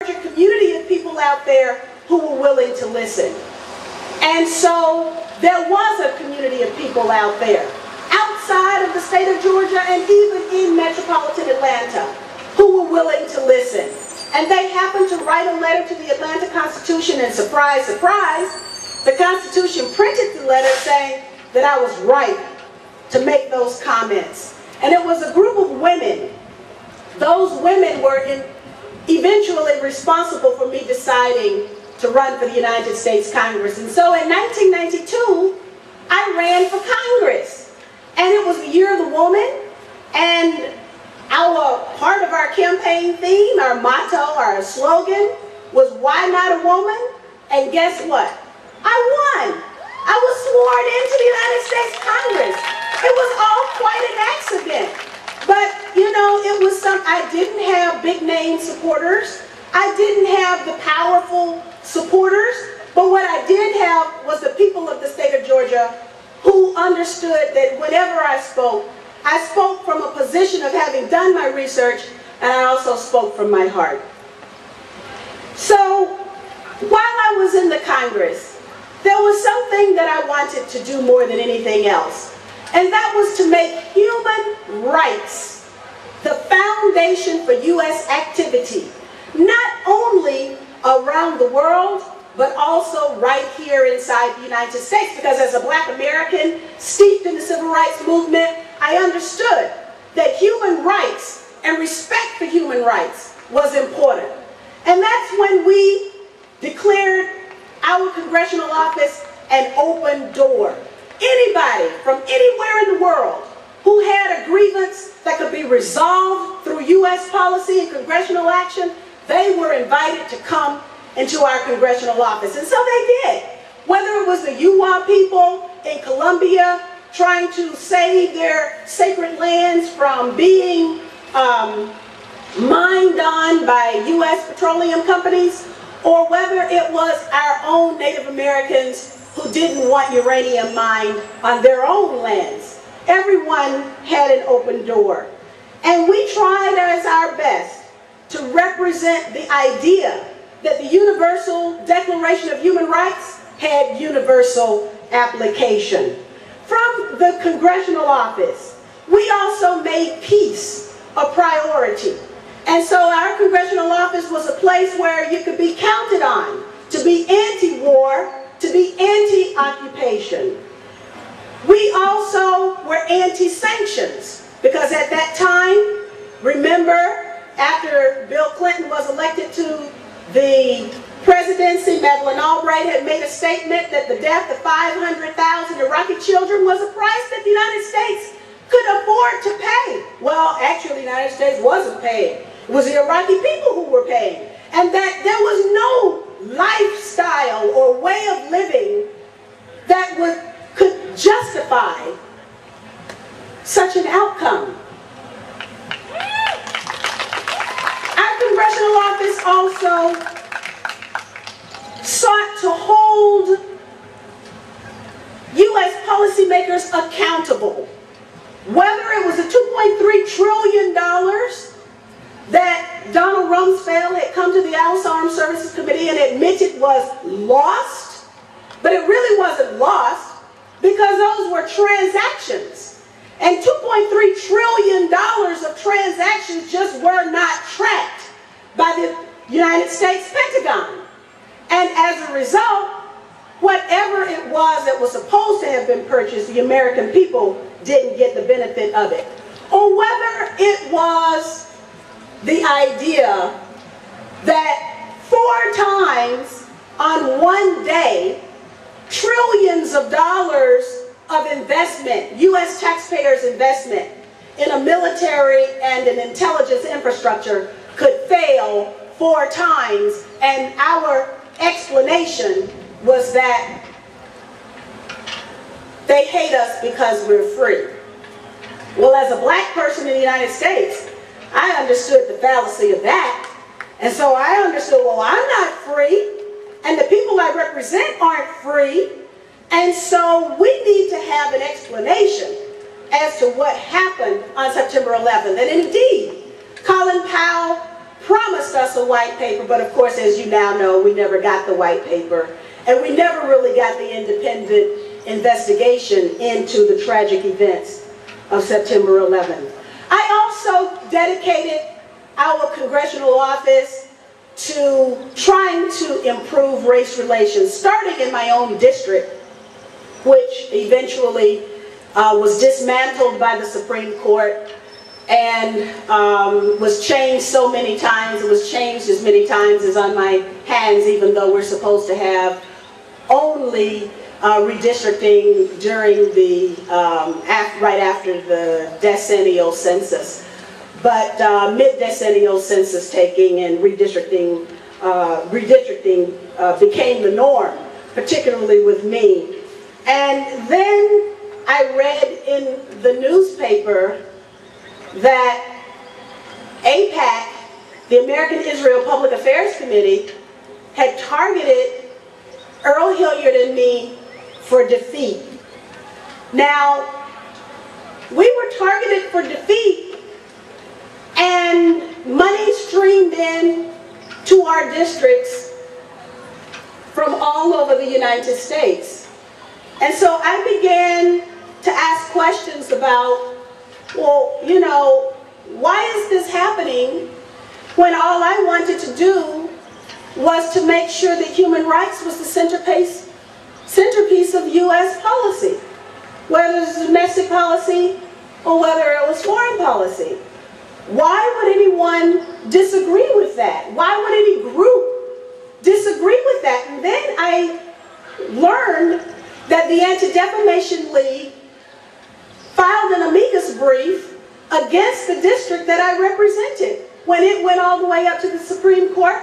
community of people out there who were willing to listen. And so there was a community of people out there, outside of the state of Georgia and even in metropolitan Atlanta, who were willing to listen. And they happened to write a letter to the Atlanta Constitution, and surprise, surprise, the Constitution printed the letter saying that I was right to make those comments. And it was a group of women. Those women were eventually responsible for me deciding to run for the United States Congress. And so in 1992, I ran for Congress. And it was the Year of the Woman, and part of our campaign theme, our motto, our slogan was, "Why not a woman?" And guess what? I won. I was sworn into the United States Congress. It was all quite an accident. But, you know, it was I didn't have big name supporters. I didn't have the powerful supporters. But what I did have was the people of the state of Georgia who understood that whenever I spoke from a position of having done my research, and I also spoke from my heart. So, while I was in the Congress, there was something that I wanted to do more than anything else. And that was to make human rights the foundation for U.S. activity, not only around the world, but also right here inside the United States. Because as a Black American steeped in the civil rights movement, I understood that human rights and respect for human rights was important. And that's when we declared our congressional office an open door. Anybody from anywhere in the world who had a grievance that could be resolved through U.S. policy and congressional action, they were invited to come into our congressional office. And so they did. Whether it was the Yuwa people in Colombia trying to save their sacred lands from being mined on by U.S. petroleum companies, or whether it was our own Native Americans who didn't want uranium mined on their own lands. Everyone had an open door. And we tried as our best to represent the idea that the Universal Declaration of Human Rights had universal application. From the congressional office, we also made peace a priority. And so our congressional office was a place where you could be counted on to be anti-war, to be anti-occupation. We also were anti-sanctions, because at that time, remember, after Bill Clinton was elected to the presidency, Madeleine Albright had made a statement that the death of 500,000 Iraqi children was a price that the United States could afford to pay. Well, actually, the United States wasn't paying. It was the Iraqi people who were paying. And that there was no lifestyle or way of living that could justify such an outcome. Our congressional office also sought to hold U.S. policymakers accountable. Whether it was the $2.3 trillion that Donald Rumsfeld had come to the House Armed Services Committee and admitted was lost, but it really wasn't lost because those were transactions. And $2.3 trillion of transactions just were not tracked by the United States Pentagon. And as a result, whatever it was that was supposed to have been purchased, the American people didn't get the benefit of it. Or whether it was the idea that 4 times on one day, trillions of dollars of investment, U.S. taxpayers' investment in a military and an intelligence infrastructure could fail 4 times, and our explanation was that they hate us because we're free. Well, as a Black person in the United States, I understood the fallacy of that. And so I understood, well, I'm not free, and the people I represent aren't free, and so we need to have an explanation as to what happened on September 11th. And indeed, Colin Powell promised us a white paper, but of course, as you now know, we never got the white paper, and we never really got the independent investigation into the tragic events of September 11th. I also dedicated our congressional office to trying to improve race relations, starting in my own district, which eventually was dismantled by the Supreme Court and was changed so many times. It was changed as many times as on my hands, even though we're supposed to have only redistricting during the, right after the decennial census. But mid-decennial census taking and redistricting became the norm, particularly with me. And then I read in the newspaper that AIPAC, the American Israel Public Affairs Committee, had targeted Earl Hilliard and me for defeat. Now, we were targeted for defeat, and money streamed in to our districts from all over the United States. And so I began to ask questions about, well, you know, why is this happening when all I wanted to do was to make sure that human rights was the centerpiece of U.S. policy, whether it was domestic policy or whether it was foreign policy. Why would anyone disagree with that? Why would any group disagree with that? And then I learned that the Anti-Defamation League filed an amicus brief against the district that I represented when it went all the way up to the Supreme Court,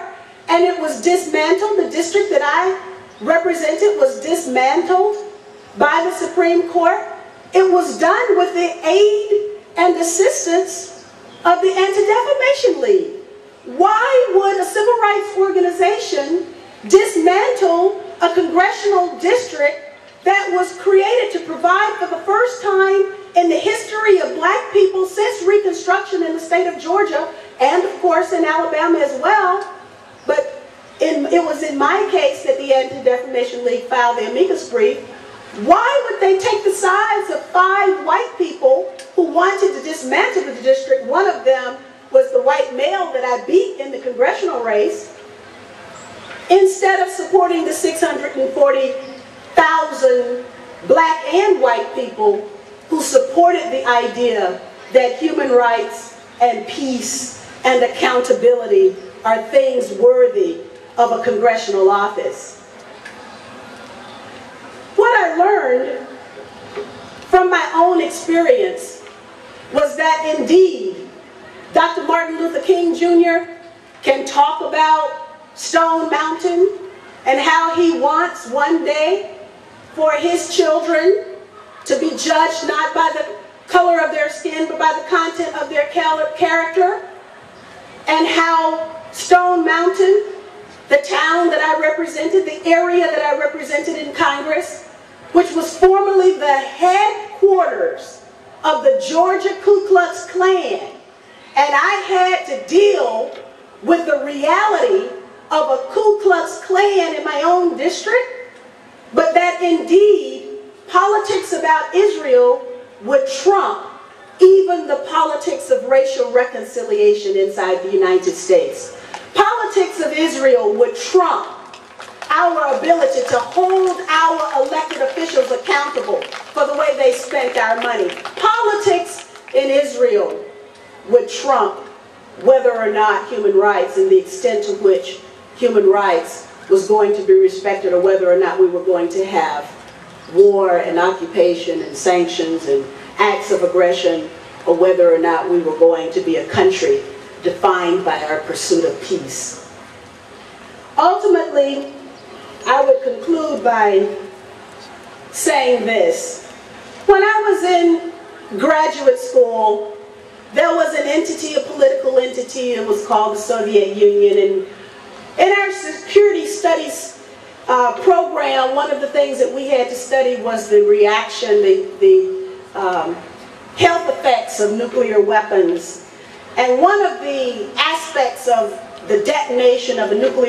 and it was dismantled. The district that I represented was dismantled by the Supreme Court. It was done with the aid and assistance of the Anti-Defamation League. Why would a civil rights organization dismantle a congressional district that was created to provide for the first time in the history of black people since Reconstruction in the state of Georgia, and of course in Alabama as well? But it was in my case that the Anti-Defamation League filed the amicus brief. Why would they take the sides of 5 white people who wanted to dismantle the district? One of them was the white male that I beat in the congressional race, instead of supporting the 640,000 black and white people who supported the idea that human rights and peace and accountability are things worthy of a congressional office. What I learned from my own experience was that indeed Dr. Martin Luther King Jr. can talk about Stone Mountain and how he wants one day for his children to be judged not by the color of their skin but by the content of their character, and how Stone Mountain, the town that I represented, the area that I represented in Congress, which was formerly the headquarters of the Georgia Ku Klux Klan, and I had to deal with the reality of a Ku Klux Klan in my own district, but that indeed politics about Israel would trump even the politics of racial reconciliation inside the United States. Politics of Israel would trump our ability to hold our elected officials accountable for the way they spent our money. Politics in Israel would trump whether or not human rights and the extent to which human rights was going to be respected, or whether or not we were going to have war and occupation and sanctions and acts of aggression, or whether or not we were going to be a country defined by our pursuit of peace. Ultimately, I would conclude by saying this. When I was in graduate school, there was an entity, a political entity, it was called the Soviet Union, and in our security studies program, one of the things that we had to study was the reaction, the health effects of nuclear weapons. And one of the aspects prospects of the detonation of a nuclear